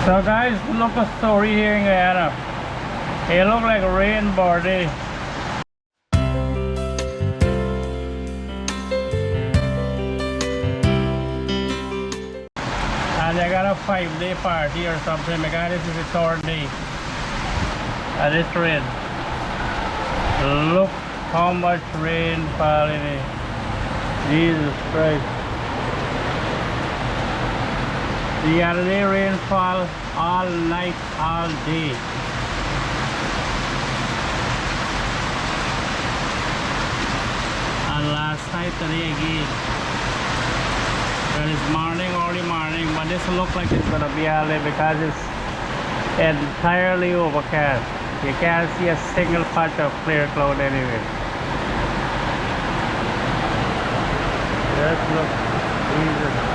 So guys, look at the story here in Guyana. It looks like a rainbow day. And they got a 5-day party or something because this is the 3rd day. And it's rain. Look how much rain falling in. Jesus Christ. The other day rainfall all night, all day. And last night, today again. Well, it's morning, early morning, but this looks like it's gonna be all day because it's entirely overcast. You can't see a single patch of clear cloud anywhere. Just look, Jesus.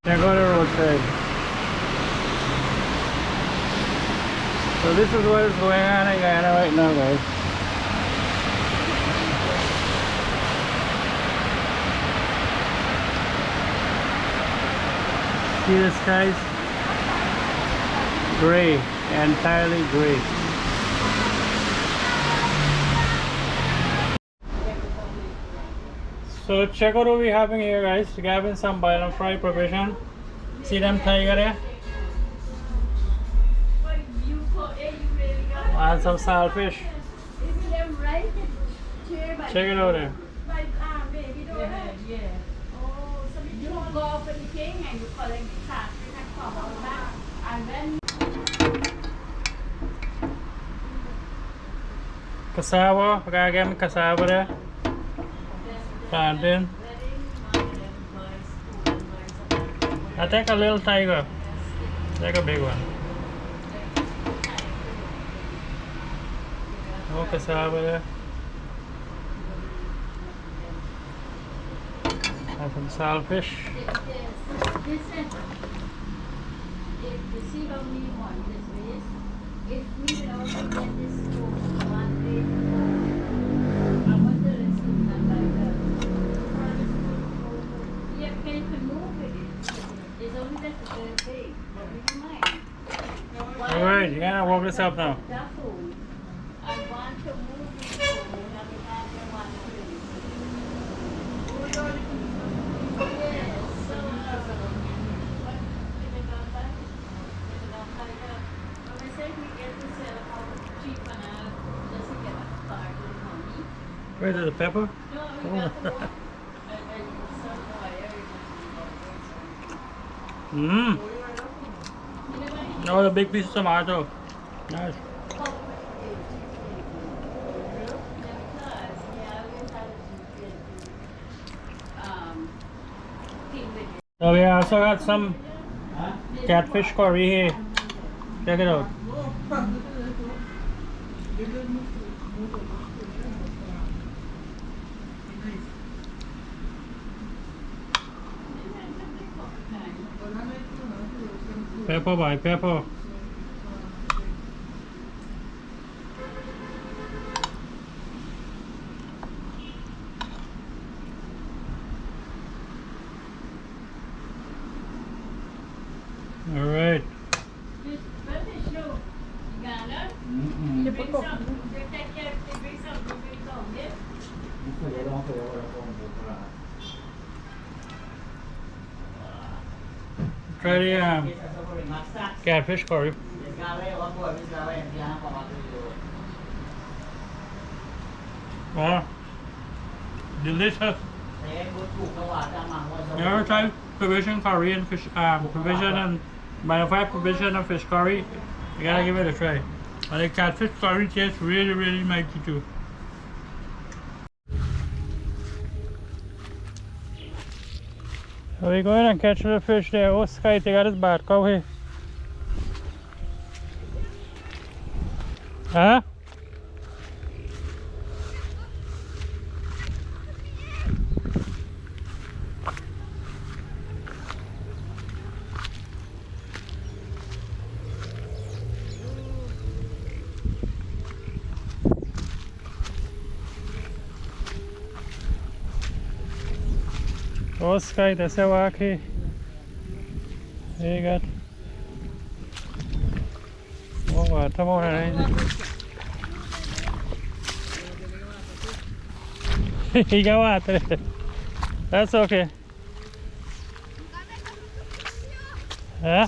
Check out the roadside. So this is what is going on in Guyana right now, guys. See the skies? Gray, entirely gray. So check out what we're having here, guys. We're having some boil and fry provision. See them tiger there? And some saltfish. Check it out there. Cassava, I gotta get me cassava there. Plantain. I take a little tiger. Take a big one. No cassava there. And some saltfish. Alright, you gotta warm this up now. Where's the pepper? Oh. Oh, the big piece of tomato. Nice. So we also got some catfish curry here. Check it out. Pepper by pepper. All right. Try the catfish curry. Oh, delicious. You ever try provision Korean fish? Provision and manufactured provision of fish curry. You gotta give it a try. I think catfish curry tastes really, really mighty too. So we go in and catch the fish there. Oh, Sky, they got his bat cow here. Huh? Oh, Sky, that's a walk here. There you go. Oh, what? Come on, he got water. That's okay. Huh?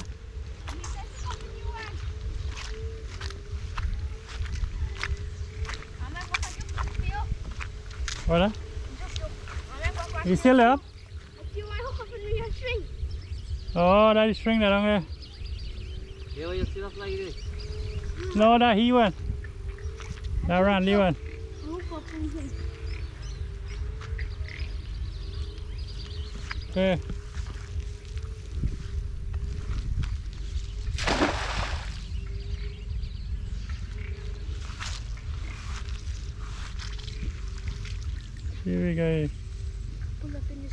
What? You still up? Oh, that is string that on there. Yeah, you still up like this? No, that he one. That Randy one. Okay. Here we go. Pull up in this.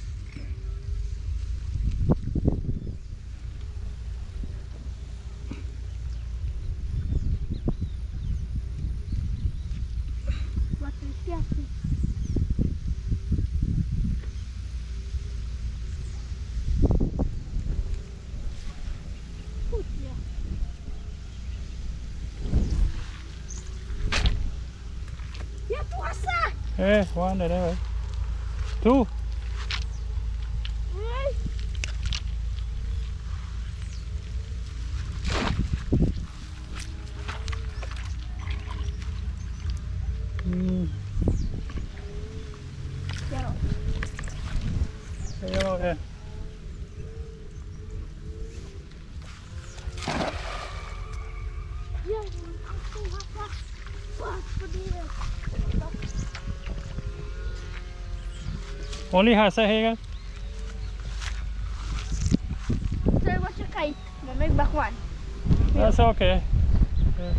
What is that? Yeah, tu Hassa. Hey, one there. Two. Yeah. Only Hassa here. Sir, what's your kite? We'll make back one. That's okay. Yeah.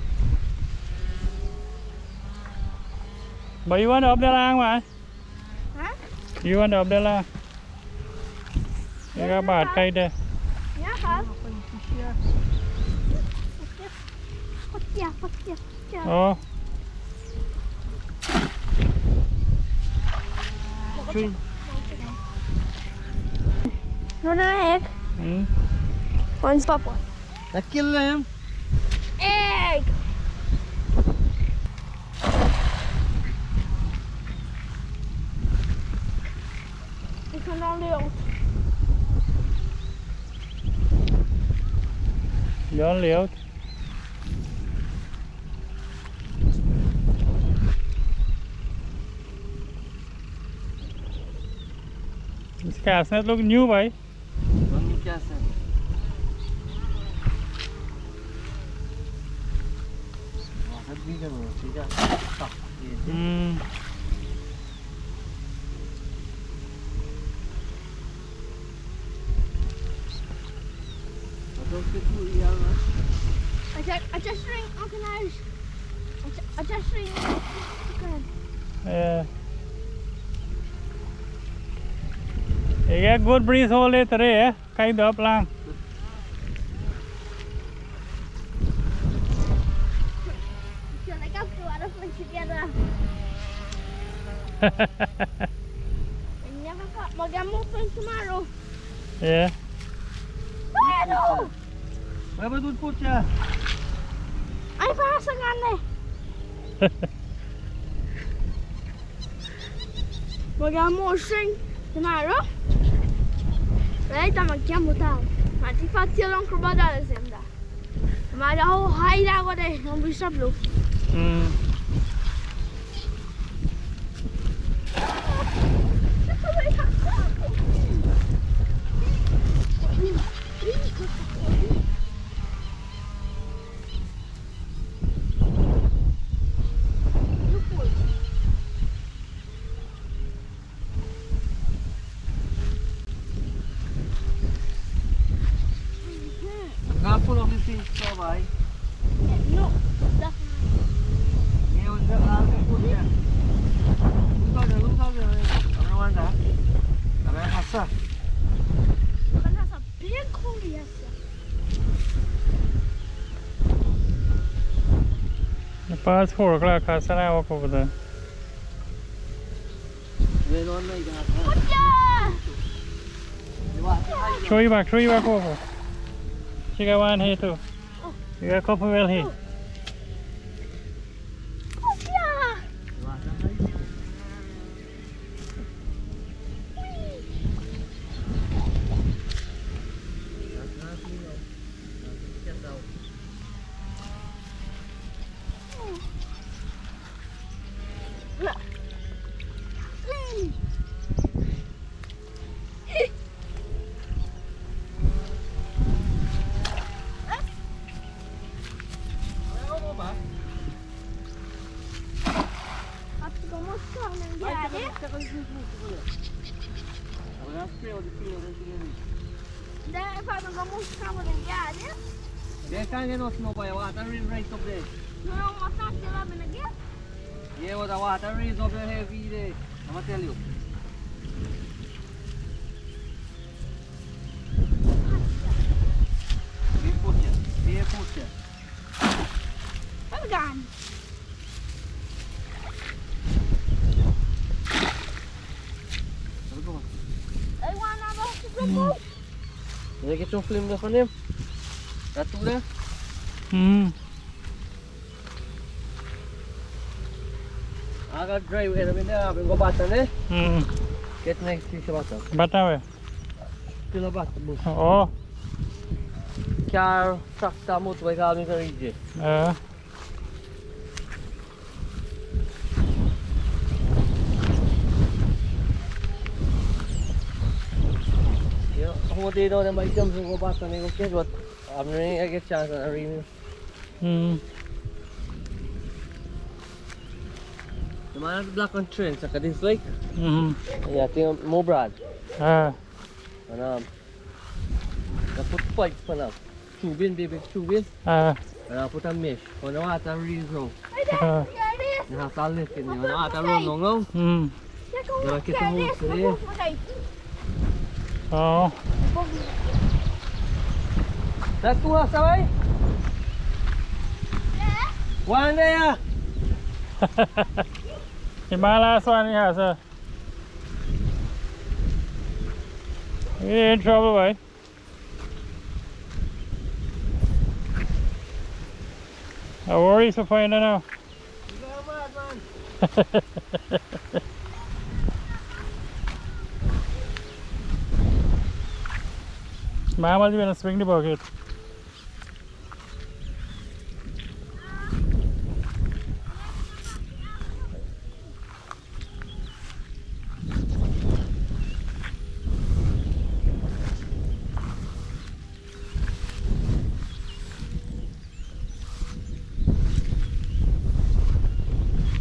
But you want to up the line, man? Huh? You want to up the line? You got bad kite there. Yeah, have. Oh. String. No, no, egg. One's pop one. That kill him. Egg! It's an only Gió liễu. This cast net look new, boy. Don't need cast net. Rất big rồi, chỉ ra tóc. I just ring organized. I just ring. Yeah. You get good breeze all day today, eh? Kind of lang. Feel like I've got a lot of things together. And never got my gamble thing tomorrow. Yeah. Bueno! Where would you put ya? I'm passing on there. My gamble string tomorrow. Right, I'm a gamble down. I think I'll tell Uncle Brother the same day. My whole high down there, don't be so blue. full of these things, so why? No, definitely. Yeah, was the food there. Look how good. Rwanda. Hassa. But that's a big hole, yes, sir. Past 4 o'clock, Hassa and I walk over there. Wait on me, guys. Throw you back over. She got one here too. You got a couple well here. They can't get no snow by water is right up there. Yeah, but the water is up there heavy there. I'm gonna tell you. Be a pusher. I'm gone. I want to go. You get your film there from him? That two there? I got drive here in there, I'm go back there. Get next to the bottom. Bata where? To the bottom. Oh. Car, tractor, motorbike, all you can reach it. Yeah, what they know, they might jump and go back and they go get what I'm really, I get chance and I really. The man has black on train, so this like. Yeah, I think more broad. And I put pipes for now. Tubing, baby, tubing. And I put a mesh. When the water really low. You have to lift it. When the water run long now. You have to get the hose there. Oh. That's two Hassa, right? One there. In my last one, yeah, sir. You're in trouble, right? I worry to find it now. You're a mad man. Mama's gonna swing the bucket.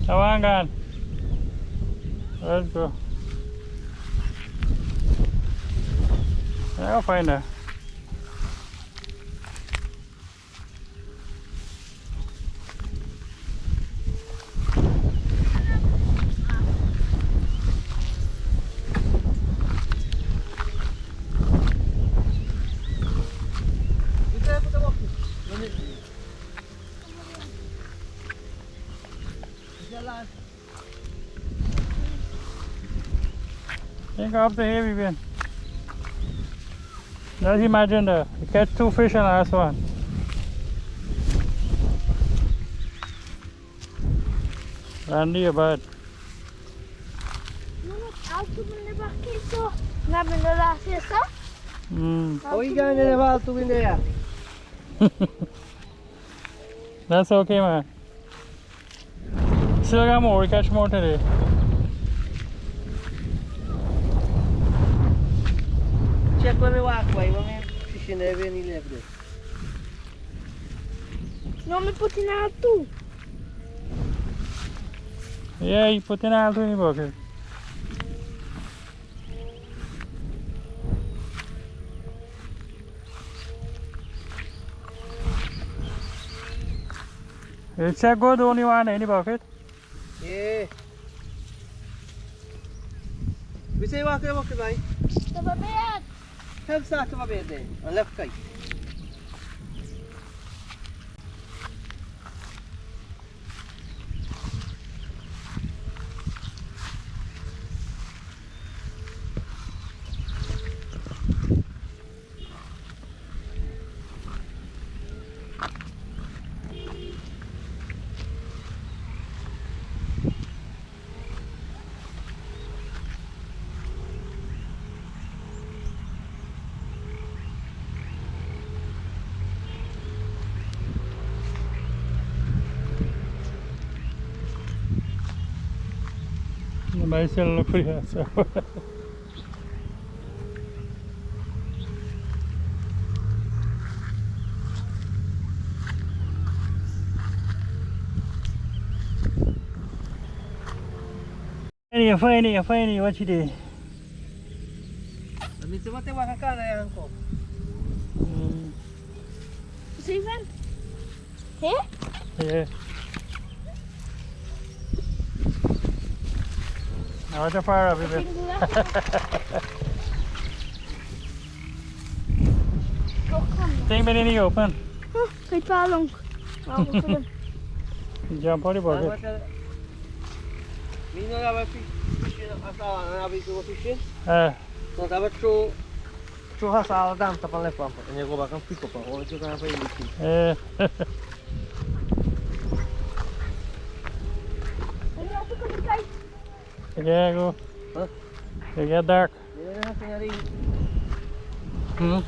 Come on, God. Let's go. I'll find her. Think of the heavy bin. Just imagine you catch 2 fish in the last one. Randy, you're bad. Oh, you got never have to win there. That's okay, man. Still got more, we catch more today. Check when we walk by, when we fishing there, when he left there. No, me put in out too. Yeah, you put in all 20 buckets. It's a good only one, any bucket? Yeah. We say walk by. Tava bad. Help start to my bed then. On left side. Myself look pretty so. Funny, what you did? Dito mo tayo makakarayan ko. Steven? Here? Yeah. Now what's the fire up, baby? Oh, come on. Take me in the open. Kijk pa lang. Jump on the bucket. We know about fishing. Asawa na ko fishing. So dapat throw Hassa dam tapang left pump. And you go back and pick up. Or you can find it. Yeah, go. Huh? It get dark. Hmm?